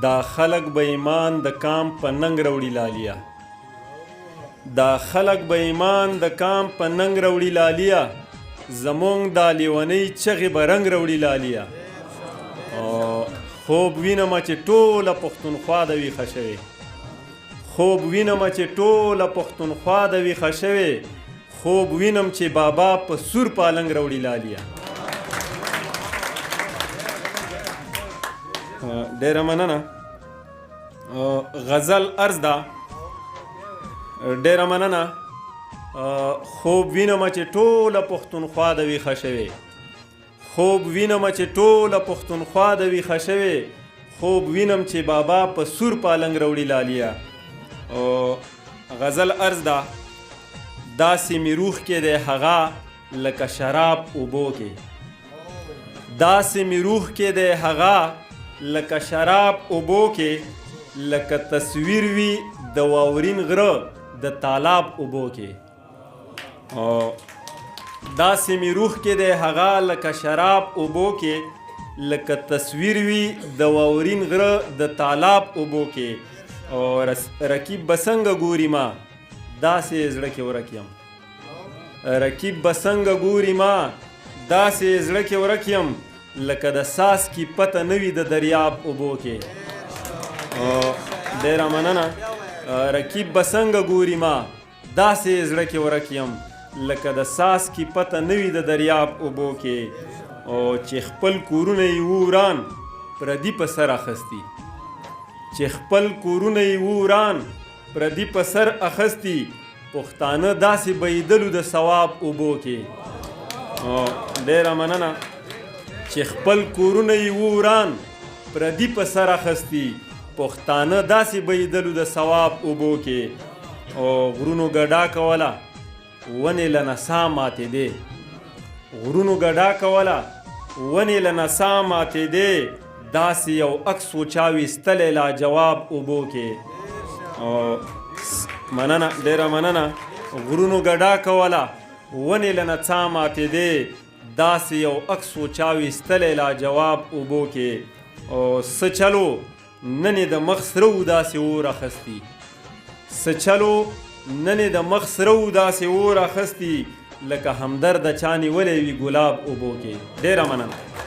دا خلق به ایمان د کام په ننګ راوړي لالیا دا خلق به ایمان د کام په ننګ راوړي لالیا زمونږ دا لیونۍ چغې به رنګ راوړي لالیا خوب وینمه چې ټوله پښتونخوا د ویښه شوې خوب وینمه چې ټوله پښتونخوا د ویښه شوې خوب وینم چې بابا په سور پالنګ راوړي لالیا ډیره مننه غزل عرض ده ډیره مننه خوب وینمه چې ټوله پښتونخوا د ویښه شوې خوب وینمه چې ټوله پښتونخوا د ویښه شوې خوب وینم چې بابا په سور پالنګ راوړي لالیا غزل عرض ده داسې مې روح کې دی هغه لکه شراب اوبو کې داسې مې روح کې دی هغه لکه شراب اوبو کې لکه تصویر وي د واورین غره د تالاب اوبو کې داسې مې روح کې دی هغه لکه شراب اوبو کې لکه تصویر وي د واورین غره د تالاب اوبو کې رقیب به څنګه ګوري ما داسې زړه کې ورک یم رقیب به څنګه ګوري ما داسې زړه کې ورک یم لکه د ساس کی پته نه وي د دریاب اوبو کې ډیره مننه رقیب به څنګه ګوري ما داسې زړه کې ورک یم لکه د ساس کی پته نه وي د دریاب اوبو کې چې خپل کورونه یې وران پردي په سر اخستی چې خپل کورونه یې وران پردي په سر اخستی پښتانه داسې بهیدلو د ثواب اوبو کې ډیره مننه چې خپل کورونه یې وران پردي په سر اخستی پښتانه داسې بهیدلو د ثواب اوبو کې غرونو ګډا کوله ونې له نڅا ماتېدې غرونو ګډا کوله ونې له نڅا ماتېدې داسې یو عکس و چا ویستلی لاجواب اوبو کې مننه ډیره مننه غرونو ګډا کوله ونې له نڅا ماتېدې داسې یو عکس و چا ویستلی لاجواب اوبو کې څه چلو نن یې د مخ سره و داسې اور اخستی څه چلو نن یې د مخ سره و داسې اور اخستی لکه همدرده چا نیولی وي ګلاب اوبو کې ډیره مننه